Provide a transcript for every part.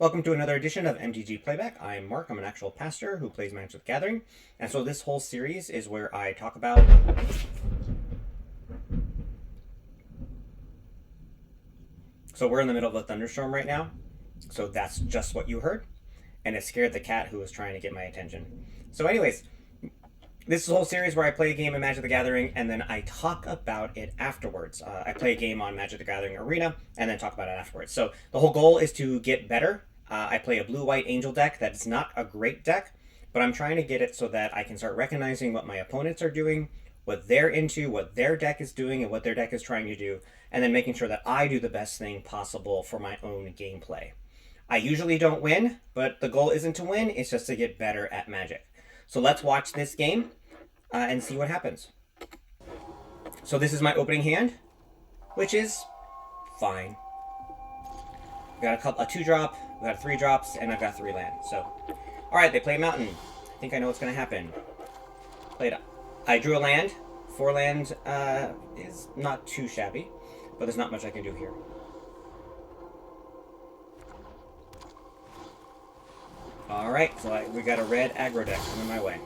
Welcome to another edition of MTG Playback. I'm Mark. I'm an actual pastor who plays Magic the Gathering. And so this whole series is where I talk about... So we're in the middle of a thunderstorm right now. So that's just what you heard. And it scared the cat who was trying to get my attention. So anyways, this is a whole series where I play a game in Magic the Gathering and then I talk about it afterwards. I play a game on Magic the Gathering Arena and then talk about it afterwards. So the whole goal is to get better. I play a blue-white angel deck that's not a great deck, but I'm trying to get it so that I can start recognizing what my opponents are doing, what they're into, what their deck is doing, and what their deck is trying to do, and then making sure that I do the best thing possible for my own gameplay. I usually don't win, but the goal isn't to win, it's just to get better at Magic. So let's watch this game and see what happens. So this is my opening hand, which is fine. We got a 2-drop, we got 3 drops, and I've got 3 lands. So, all right, they play Mountain. I think I know what's going to happen. Played. I drew a land. 4 lands is not too shabby, but there's not much I can do here. All right, so we got a red aggro deck coming my way.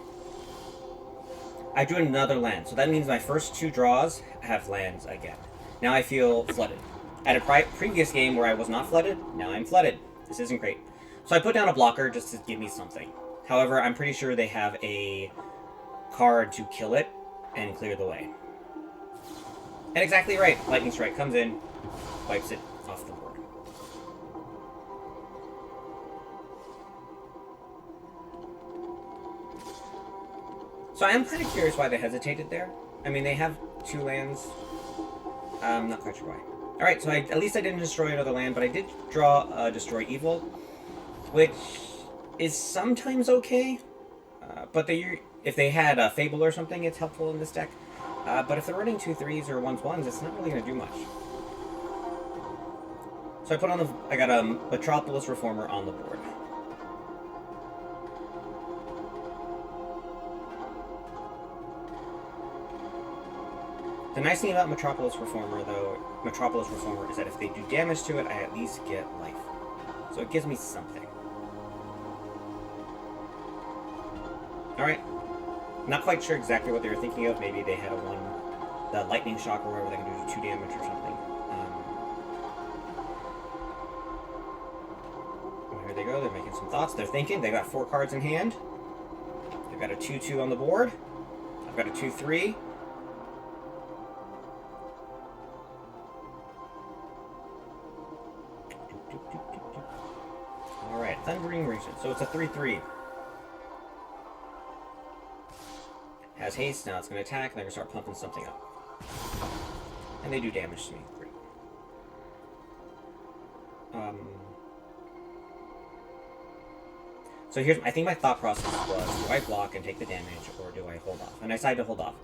I drew another land, so that means my first 2 draws have lands again. Now I feel flooded. At a previous game where I was not flooded, now I'm flooded. This isn't great. So I put down a blocker just to give me something. However, I'm pretty sure they have a card to kill it and clear the way. And exactly right. Lightning Strike comes in, wipes it off the board. So I am kind of curious why they hesitated there. I mean, they have 2 lands. I'm not quite sure why. Alright, so at least I didn't destroy another land, but I did draw Destroy Evil, which is sometimes okay. But if they had a Fable or something, it's helpful in this deck. But if they're running 2/3s or 1/1s, it's not really going to do much. So I got a Metropolis Reformer on the board. The nice thing about Metropolis Reformer, is that if they do damage to it, I at least get life. So it gives me something. Alright. Not quite sure exactly what they were thinking of. Maybe they had the Lightning Shock or whatever they can do 2 damage or something. Well, here they go. They're making some thoughts. They're thinking. They got 4 cards in hand. They've got a 2/2 on the board. I've got a 2/3. Alright, Thundering Region. So it's a 3/3. Has haste, now it's going to attack, and they're going to start pumping something up. And they do damage to me. Great. So I think my thought process was, do I block and take the damage, or do I hold off? And I decided to hold off.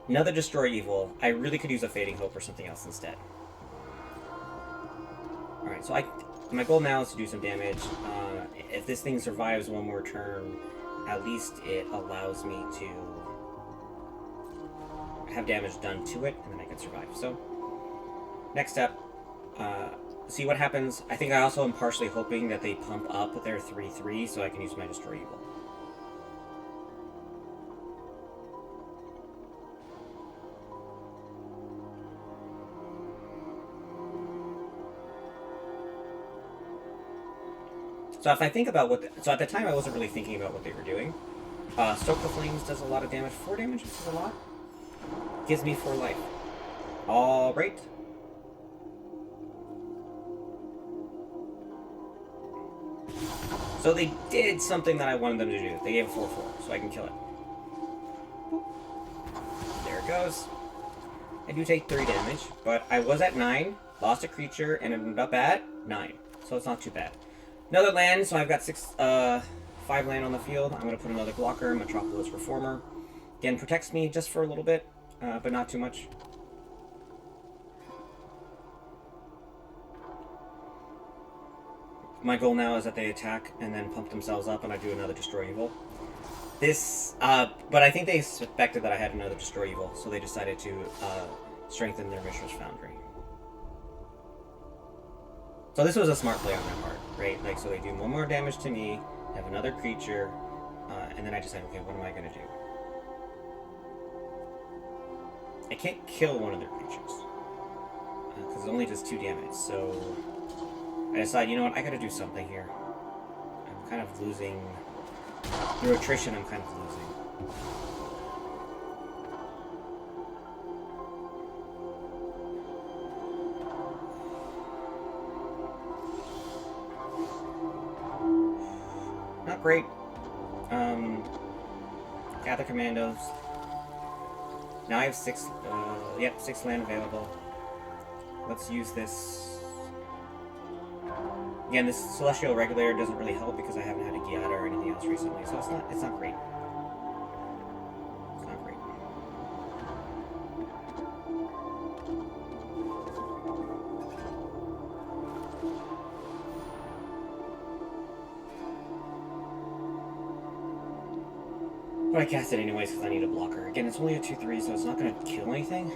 Another Destroy Evil. I really could use a Fading Hope or something else instead. Alright, so my goal now is to do some damage. If this thing survives one more turn, at least it allows me to have damage done to it, and then I can survive. So, next step, see what happens. I think I also am partially hoping that they pump up their 3/3 so I can use my Destroy Evil. So if I think about so at the time I wasn't really thinking about what they were doing. Stoke the Flames does a lot of damage. 4 damage is a lot. Gives me 4 life. Alright. So they did something that I wanted them to do. They gave 4/4, so I can kill it. There it goes. I do take 3 damage, but I was at 9, lost a creature, and ended up at 9. So it's not too bad. Another land, so I've got 5 land on the field. I'm going to put another blocker, Metropolis Reformer. Again, protects me just for a little bit, but not too much. My goal now is that they attack and then pump themselves up, and I do another Destroy Evil. But I think they suspected that I had another Destroy Evil, so they decided to strengthen their Mishra's Foundry. So this was a smart play on their part, right? Like, so they do one more damage to me, have another creature, and then I decide, okay, what am I going to do? I can't kill one of their creatures, because it only does 2 damage, so I decide, you know what, I gotta do something here. I'm kind of losing. Through attrition, I'm kind of losing. Not great. Gather commandos. Now I have 6, 6 land available. Let's use this. Again, this Celestial Regulator doesn't really help because I haven't had a Giada or anything else recently, so it's not great. It's not great. But I cast it anyways because I need a blocker. Again, it's only a 2/3, so it's not going to kill anything.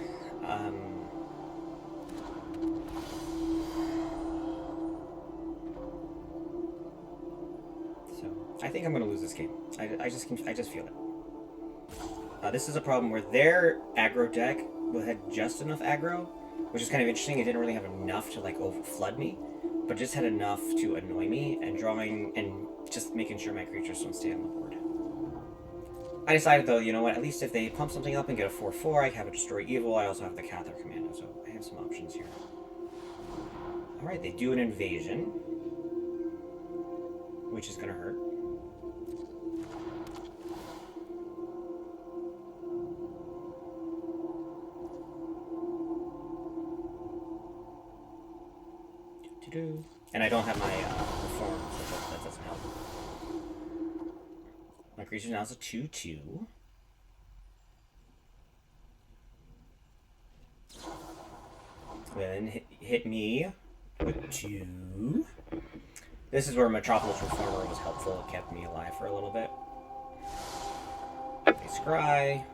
I think I'm going to lose this game. I just feel it. This is a problem where their aggro deck had just enough aggro, which is kind of interesting. It didn't really have enough to like flood me, but just had enough to annoy me and drawing and just making sure my creatures don't stay on the board. I decided though, you know what? At least if they pump something up and get a 4/4, I have a Destroy Evil. I also have the Cather Commando, so I have some options here. All right, they do an invasion, which is going to hurt. And I don't have my reform, so that doesn't help. My creature now is a 2/2. Then hit me with 2. This is where Metropolis Reformer was helpful. It kept me alive for a little bit. They scry.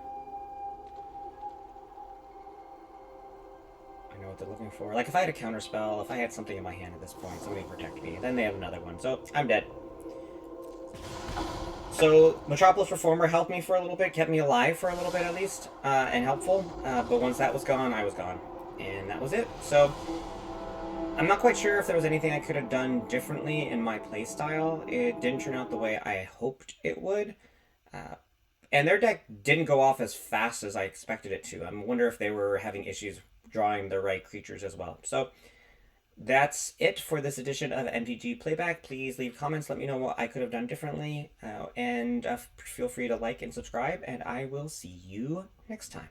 I know what they're looking for. Like, if I had a counterspell, if I had something in my hand at this point, somebody protect me. Then they have another one, so I'm dead. So, Metropolis Reformer helped me for a little bit, kept me alive for a little bit at least, and helpful. But once that was gone, I was gone. And that was it. So, I'm not quite sure if there was anything I could have done differently in my playstyle. It didn't turn out the way I hoped it would. And their deck didn't go off as fast as I expected it to. I wonder if they were having issues drawing the right creatures as well. So that's it for this edition of MTG Playback. Please leave comments. Let me know what I could have done differently. And feel free to like and subscribe. And I will see you next time.